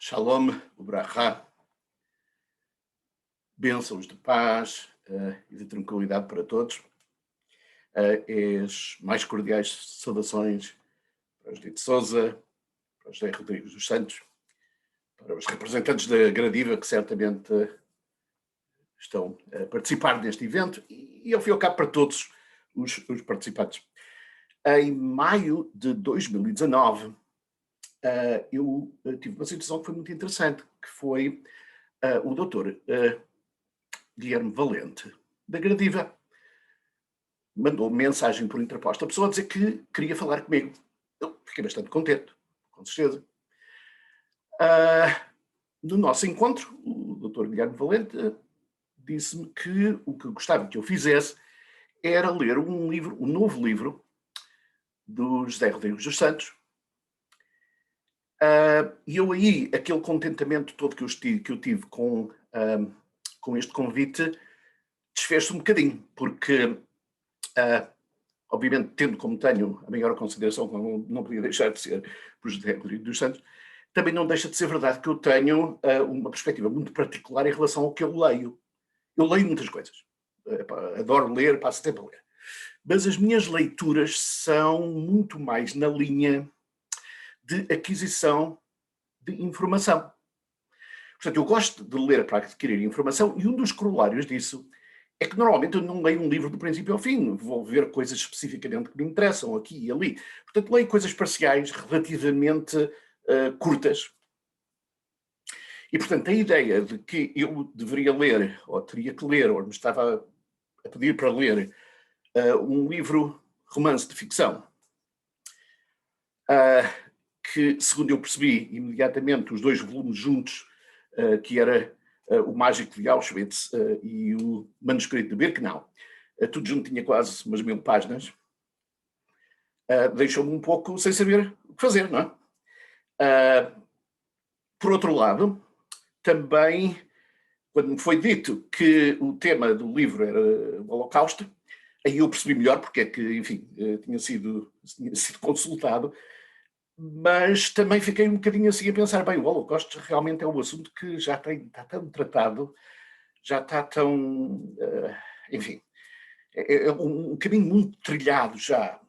Shalom, Ubrahá, bênçãos de paz e de tranquilidade para todos. As mais cordiais saudações para os Dito Souza, para os José Rodrigues dos Santos, para os representantes da Gradiva que certamente estão a participar deste evento e ao fim e ao cabo para todos os participantes. Em maio de 2019, eu tive uma situação que foi muito interessante, que foi o doutor Guilherme Valente, da Gradiva, mandou mensagem por interposta a pessoa a dizer que queria falar comigo. Eu fiquei bastante contente, com certeza. No nosso encontro, o doutor Guilherme Valente disse-me que o que gostava que eu fizesse era ler um novo livro do José Rodrigues dos Santos. E eu aí, aquele contentamento todo que eu tive com este convite, desfez-se um bocadinho, porque, obviamente, tendo como tenho a maior consideração, como não podia deixar de ser por José Rodrigues dos Santos, também não deixa de ser verdade que eu tenho uma perspectiva muito particular em relação ao que eu leio. Eu leio muitas coisas, adoro ler, passo tempo a ler, mas as minhas leituras são muito mais na linha de aquisição de informação. Portanto, eu gosto de ler para adquirir informação e um dos corolários disso é que normalmente eu não leio um livro do princípio ao fim, vou ver coisas especificamente que me interessam aqui e ali. Portanto, leio coisas parciais relativamente curtas. E, portanto, a ideia de que eu deveria ler, ou teria que ler, ou me estava a pedir para ler um livro romance de ficção, que, segundo eu percebi imediatamente, os dois volumes juntos, que era o Mágico de Auschwitz e o Manuscrito de Birkenau, tudo junto tinha quase umas 1000 páginas, deixou-me um pouco sem saber o que fazer, não é? Por outro lado, também, quando me foi dito que o tema do livro era o Holocausto, aí eu percebi melhor porque é que, enfim, tinha sido consultado, mas também fiquei um bocadinho assim a pensar, bem, o Holocausto realmente é um assunto que já está tão tratado, já está tão, enfim, é um caminho muito trilhado já.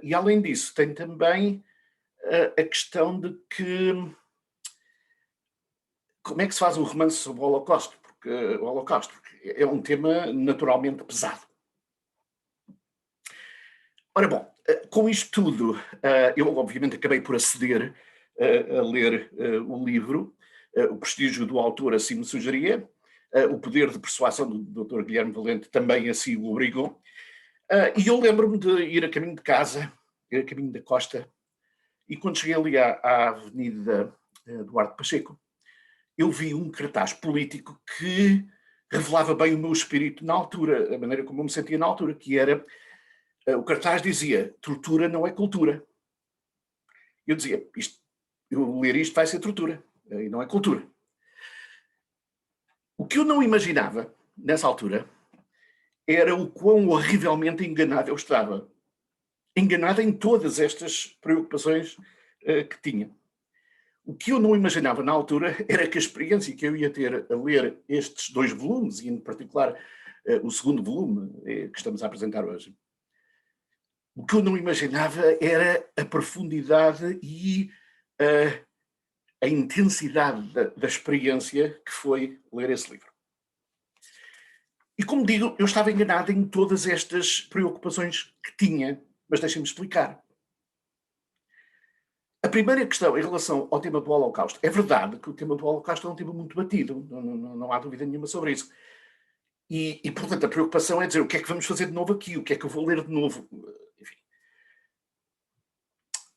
E além disso, tem também a questão de que como é que se faz um romance sobre o Holocausto? Porque é um tema naturalmente pesado. Ora bom, com isto tudo, eu obviamente acabei por aceder a ler o livro, o prestígio do autor assim me sugeria, o poder de persuasão do Dr. Guilherme Valente também assim o obrigou, e eu lembro-me de ir a caminho de casa, ir a caminho da costa, e quando cheguei ali à Avenida Duarte Pacheco, eu vi um cartaz político que revelava bem o meu espírito na altura, a maneira como eu me sentia na altura, que era, o cartaz dizia, tortura não é cultura. Eu dizia, eu ler isto vai ser tortura, e não é cultura. O que eu não imaginava, nessa altura, era o quão horrivelmente enganado eu estava. Enganado em todas estas preocupações que tinha. O que eu não imaginava na altura era que a experiência que eu ia ter a ler estes dois volumes, e em particular o segundo volume que estamos a apresentar hoje, o que eu não imaginava era a profundidade e a intensidade da experiência que foi ler esse livro. E como digo, eu estava enganado em todas estas preocupações que tinha, mas deixem-me explicar. A primeira questão em relação ao tema do Holocausto, é verdade que o tema do Holocausto é um tema muito batido, não há dúvida nenhuma sobre isso. E, portanto, a preocupação é dizer o que é que vamos fazer de novo aqui, o que é que eu vou ler de novo. Enfim.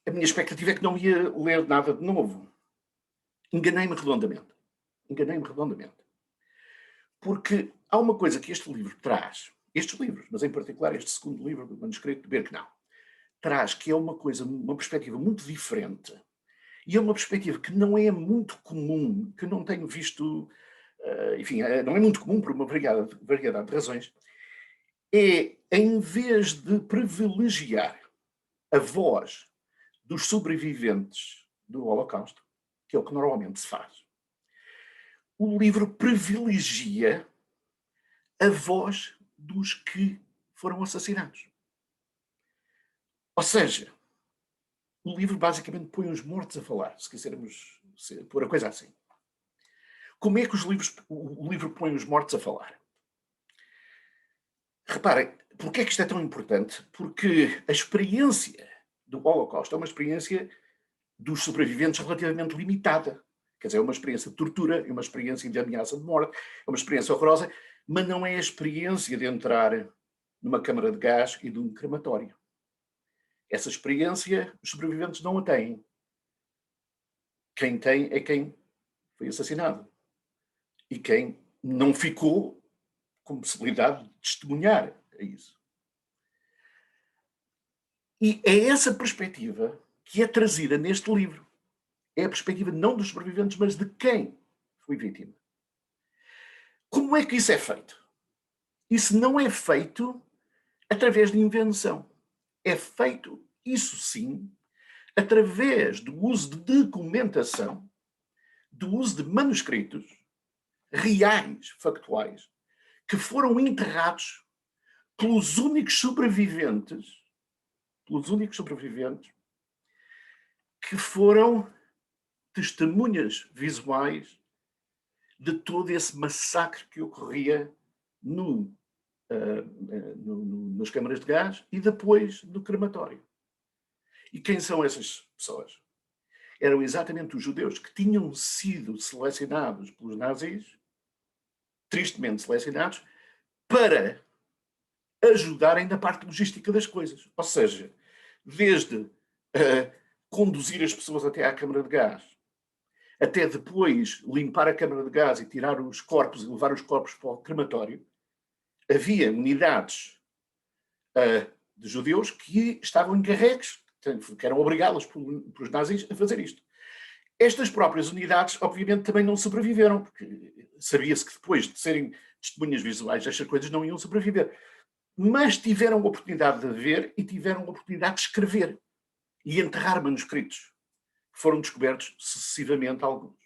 A minha expectativa é que não ia ler nada de novo. Enganei-me redondamente. Porque há uma coisa que este livro traz, estes livros, mas em particular este segundo livro do Manuscrito de Birkenau, traz, que é uma coisa, uma perspectiva muito diferente, e é uma perspectiva que não é muito comum, que não tenho visto, enfim, não é muito comum por uma variedade de razões, é, em vez de privilegiar a voz dos sobreviventes do Holocausto, que é o que normalmente se faz, o livro privilegia a voz dos que foram assassinados. Ou seja, o livro basicamente põe os mortos a falar, se quisermos pôr a coisa assim. Como é que o livro põe os mortos a falar? Reparem, porque é que isto é tão importante? Porque a experiência do Holocausto é uma experiência dos sobreviventes relativamente limitada. Quer dizer, é uma experiência de tortura, é uma experiência de ameaça de morte, é uma experiência horrorosa, mas não é a experiência de entrar numa câmara de gás e de um crematório. Essa experiência, os sobreviventes não a têm. Quem tem é quem foi assassinado. E quem não ficou com possibilidade de testemunhar a isso. E é essa perspectiva que é trazida neste livro. É a perspectiva não dos sobreviventes, mas de quem foi vítima. Como é que isso é feito? Isso não é feito através de invenção. É feito, isso sim, através do uso de documentação, do uso de manuscritos reais, factuais, que foram enterrados pelos únicos sobreviventes que foram testemunhas visuais de todo esse massacre que ocorria nas câmaras de gás e depois no crematório. E quem são essas pessoas? Eram exatamente os judeus que tinham sido selecionados pelos nazis, tristemente selecionados, para ajudarem na parte logística das coisas. Ou seja, desde conduzir as pessoas até à câmara de gás, até depois limpar a câmara de gás e tirar os corpos e levar os corpos para o crematório, havia unidades de judeus que estavam encarregues, que eram obrigados pelos nazis a fazer isto. Estas próprias unidades, obviamente, também não sobreviveram, porque sabia-se que depois de serem testemunhas visuais, estas coisas não iam sobreviver. Mas tiveram a oportunidade de ver e tiveram a oportunidade de escrever e enterrar manuscritos, que foram descobertos sucessivamente alguns.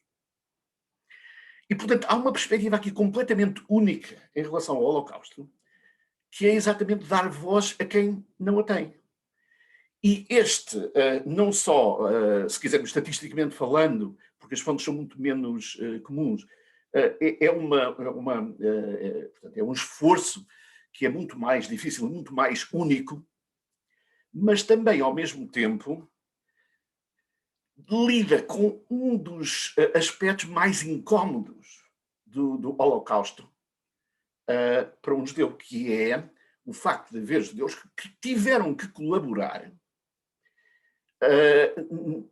E, portanto, há uma perspectiva aqui completamente única em relação ao Holocausto, que é exatamente dar voz a quem não a tem. E este, não só, se quisermos estatisticamente falando, porque as fontes são muito menos comuns, portanto, é um esforço que é muito mais difícil, muito mais único, mas também, ao mesmo tempo, lida com um dos aspectos mais incómodos do Holocausto para um judeu, que é o facto de haver judeus que tiveram que colaborar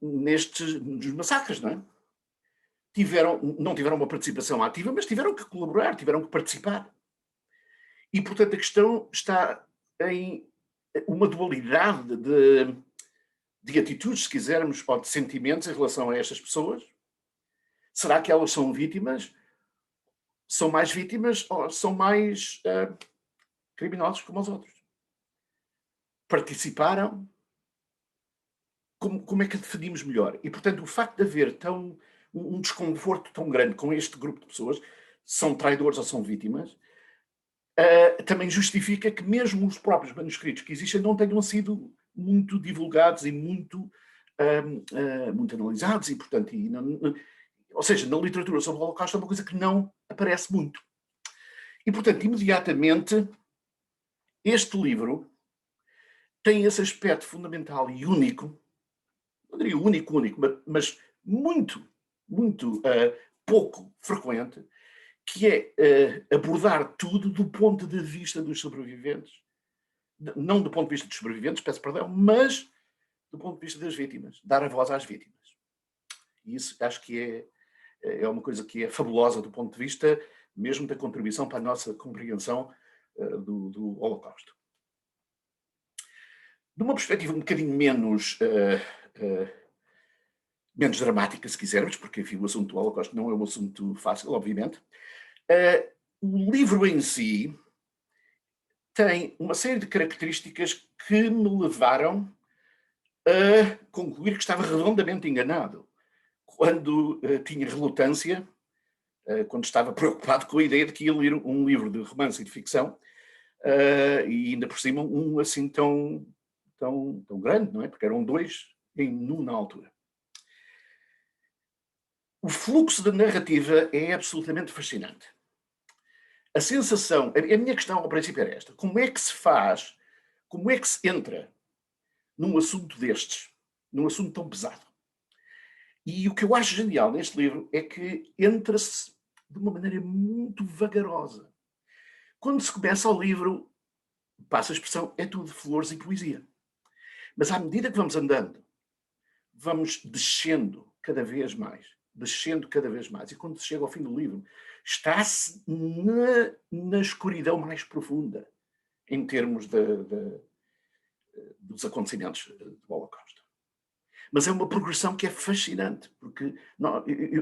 nos massacres, não é? Não tiveram uma participação ativa, mas tiveram que colaborar, tiveram que participar. E, portanto, a questão está em uma dualidade de atitudes, se quisermos, ou de sentimentos em relação a estas pessoas. Será que elas são vítimas? São mais vítimas ou são mais criminosos como os outros? Participaram? Como é que definimos melhor? E, portanto, o facto de haver um desconforto tão grande com este grupo de pessoas, são traidores ou são vítimas, também justifica que mesmo os próprios manuscritos que existem não tenham sido muito divulgados e muito analisados, e, portanto, ou seja, na literatura sobre o Holocausto é uma coisa que não aparece muito. E, portanto, imediatamente, este livro tem esse aspecto fundamental e único, não diria único, mas muito, muito pouco frequente, que é abordar tudo do ponto de vista dos sobreviventes. Não do ponto de vista dos sobreviventes, peço perdão, mas do ponto de vista das vítimas. Dar a voz às vítimas. E isso acho que é uma coisa que é fabulosa do ponto de vista mesmo da contribuição para a nossa compreensão do Holocausto. De uma perspectiva um bocadinho menos dramática, se quisermos, porque enfim, o assunto do Holocausto não é um assunto fácil, obviamente. O livro em si tem uma série de características que me levaram a concluir que estava redondamente enganado quando tinha relutância, quando estava preocupado com a ideia de que ia ler um livro de romance e de ficção, e ainda por cima um assim tão grande, não é? Porque eram dois em um na altura. O fluxo da narrativa é absolutamente fascinante. A sensação, a minha questão ao princípio era esta: como é que se faz, como é que se entra num assunto destes, num assunto tão pesado? E o que eu acho genial neste livro é que entra-se de uma maneira muito vagarosa. Quando se começa o livro, passa a expressão, é tudo flores e poesia. Mas à medida que vamos andando, vamos descendo cada vez mais, descendo cada vez mais. E quando se chega ao fim do livro, está-se na escuridão mais profunda, em termos dos acontecimentos do Holocausto. Mas é uma progressão que é fascinante, porque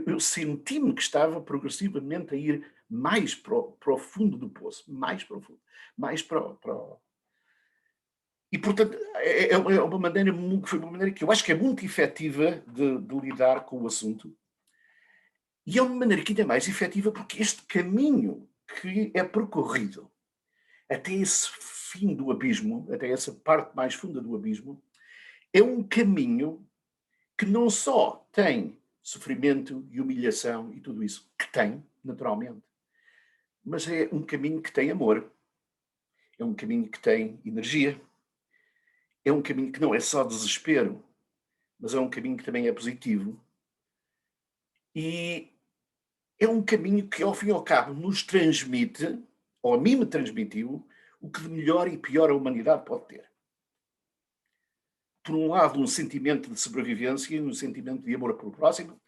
eu senti-me que estava progressivamente a ir mais para o fundo do poço, mais profundo, mais para o... E, portanto, uma maneira, foi uma maneira que eu acho que é muito efetiva de lidar com o assunto. E é uma maneira que ainda é mais efetiva porque este caminho que é percorrido até esse fim do abismo, até essa parte mais funda do abismo, é um caminho que não só tem sofrimento e humilhação e tudo isso, que tem, naturalmente, mas é um caminho que tem amor, é um caminho que tem energia, é um caminho que não é só desespero, mas é um caminho que também é positivo. E é um caminho que, ao fim e ao cabo, nos transmite, ou a mim me transmitiu, o que de melhor e pior a humanidade pode ter. Por um lado, um sentimento de sobrevivência, um sentimento de amor pelo próximo,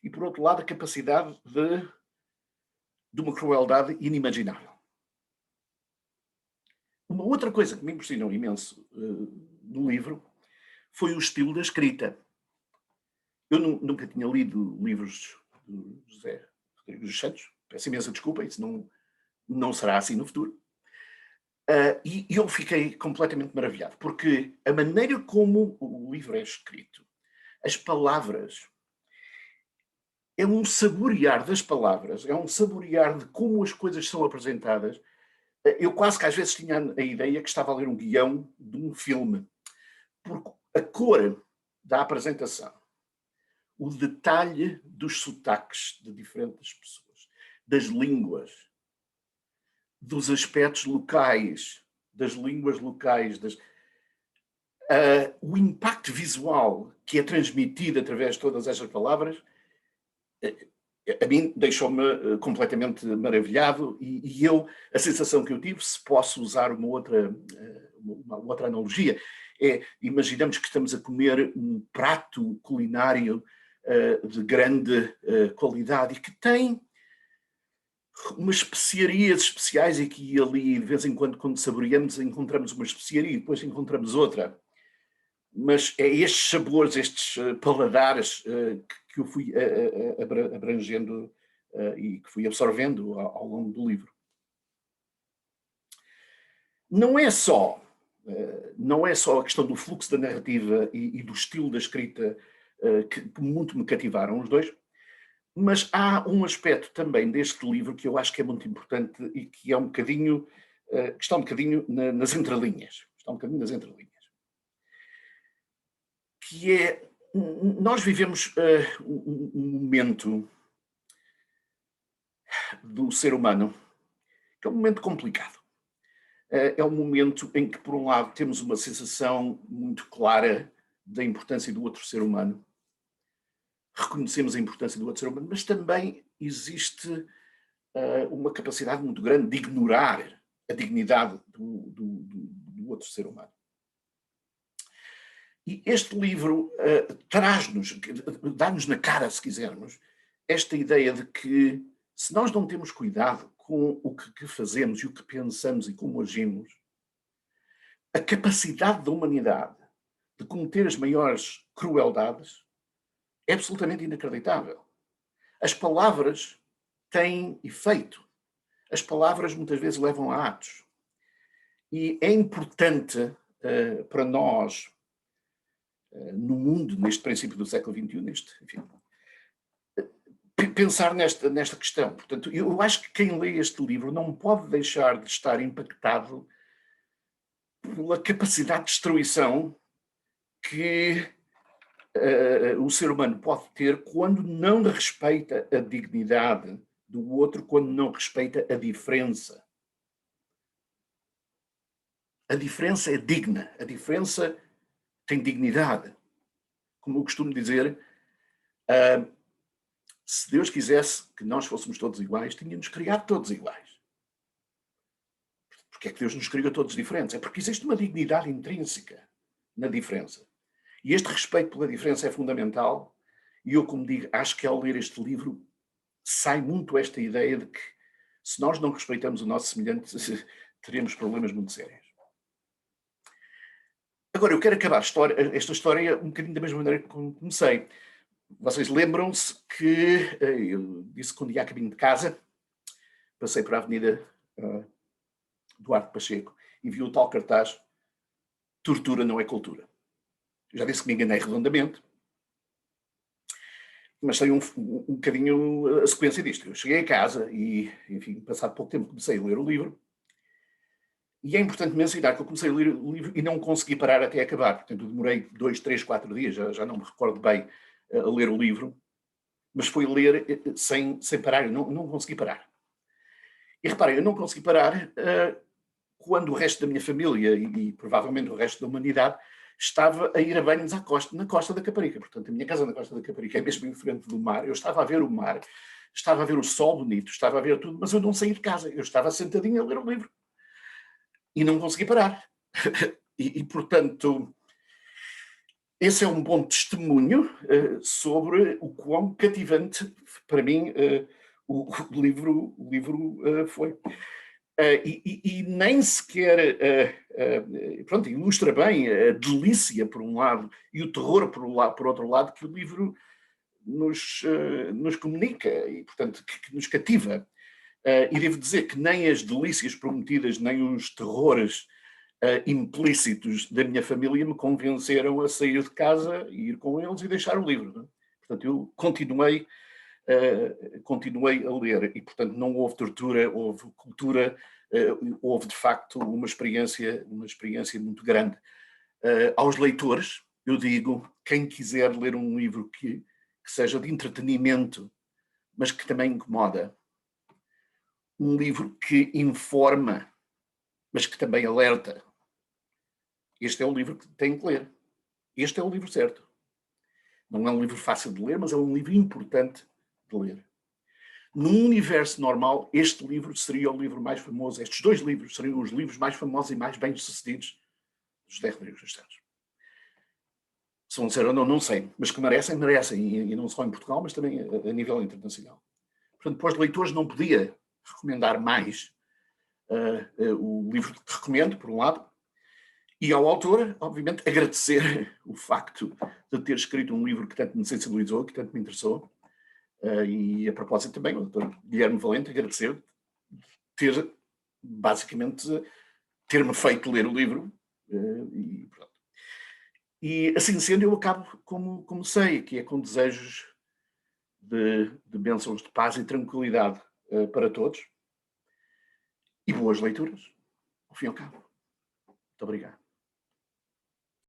e por outro lado, a capacidade de uma crueldade inimaginável. Uma outra coisa que me impressionou imenso no livro foi o estilo da escrita. Eu nunca tinha lido livros de José Rodrigues dos Santos, peço imensa desculpa, isso não será assim no futuro. E eu fiquei completamente maravilhado, porque a maneira como o livro é escrito, as palavras, é um saborear das palavras, é um saborear de como as coisas são apresentadas. Eu quase que às vezes tinha a ideia que estava a ler um guião de um filme, porque a cor da apresentação, o detalhe dos sotaques de diferentes pessoas, das línguas, dos aspectos locais, das línguas locais, o impacto visual que é transmitido através de todas estas palavras, a mim deixou-me completamente maravilhado e a sensação que eu tive, se posso usar uma outra analogia, imaginamos que estamos a comer um prato culinário de grande qualidade e que tem umas especiarias especiais aqui e ali, de vez em quando saboreamos, encontramos uma especiaria e depois encontramos outra. Mas é estes sabores, estes paladares que eu fui abrangendo e que fui absorvendo ao longo do livro. Não é só a questão do fluxo da narrativa e do estilo da escrita que muito me cativaram os dois, mas há um aspecto também deste livro que eu acho que é muito importante e que é um bocadinho, que está um bocadinho nas entrelinhas. Está um bocadinho nas entrelinhas. Que é, nós vivemos um momento do ser humano que é um momento complicado. É um momento em que, por um lado, temos uma sensação muito clara da importância do outro ser humano. Reconhecemos a importância do outro ser humano, mas também existe uma capacidade muito grande de ignorar a dignidade do outro ser humano. E este livro traz-nos, dá-nos na cara, se quisermos, esta ideia de que se nós não temos cuidado com o que fazemos e o que pensamos e como agimos, a capacidade da humanidade de cometer as maiores crueldades é absolutamente inacreditável. As palavras têm efeito. As palavras muitas vezes levam a atos. E é importante para nós, no mundo, neste princípio do século XXI, pensar nesta questão. Portanto, eu acho que quem lê este livro não pode deixar de estar impactado pela capacidade de destruição que o ser humano pode ter quando não respeita a dignidade do outro, quando não respeita a diferença. A diferença é digna, a diferença tem dignidade. Como eu costumo dizer, se Deus quisesse que nós fôssemos todos iguais, tinha-nos criado todos iguais. Porque é que Deus nos criou todos diferentes? É porque existe uma dignidade intrínseca na diferença. E este respeito pela diferença é fundamental. E eu, como digo, acho que ao ler este livro sai muito esta ideia de que se nós não respeitamos o nosso semelhante, teremos problemas muito sérios. Agora, eu quero acabar esta história um bocadinho da mesma maneira que comecei. Vocês lembram-se que eu disse que um dia a caminho de casa, passei por a Avenida Duarte Pacheco e vi o tal cartaz: tortura não é cultura. Eu já disse que me enganei redondamente, mas sei um bocadinho a sequência disto. Eu cheguei a casa e, enfim, passado pouco tempo comecei a ler o livro. E é importante mencionar que eu comecei a ler o livro e não consegui parar até acabar. Portanto, demorei 2, 3, 4 dias, já não me recordo bem, a ler o livro. Mas foi ler sem parar, eu não consegui parar. E reparem, eu não consegui parar quando o resto da minha família e provavelmente o resto da humanidade estava a ir a banhos na costa da Caparica. Portanto, a minha casa na costa da Caparica é mesmo em frente do mar. Eu estava a ver o mar, estava a ver o sol bonito, estava a ver tudo, mas eu não saí de casa. Eu estava sentadinho a ler o livro. E não consegui parar. Portanto, esse é um bom testemunho sobre o quão cativante, para mim, o livro foi. E nem sequer pronto, ilustra bem a delícia por um lado e o terror por outro lado que o livro nos comunica e, portanto, que nos cativa. E devo dizer que nem as delícias prometidas, nem os terrores implícitos da minha família me convenceram a sair de casa e ir com eles e deixar o livro. Não é? Portanto, eu continuei a ler e, portanto, não houve tortura, houve cultura, houve, de facto, uma experiência muito grande. Aos leitores, eu digo, quem quiser ler um livro que seja de entretenimento, mas que também incomoda, um livro que informa, mas que também alerta, este é o livro que tem que ler. Este é o livro certo. Não é um livro fácil de ler, mas é um livro importante de ler. Num universo normal, este livro seria o livro mais famoso. Estes 2 livros seriam os livros mais famosos e mais bem-sucedidos dos 10 livros cristãos. Se vão ser ou não sei. Mas que merecem. E não só em Portugal, mas também a nível internacional. Portanto, para os leitores não podia recomendar mais o livro que recomendo, por um lado, e ao autor, obviamente, agradecer o facto de ter escrito um livro que tanto me sensibilizou, que tanto me interessou. E a propósito também, o Dr. Guilherme Valente, agradecer basicamente, ter-me feito ler o livro. E pronto. E assim sendo, eu acabo como sei, que é com desejos de bênçãos de paz e tranquilidade para todos. E boas leituras, ao fim e ao cabo. Muito obrigado.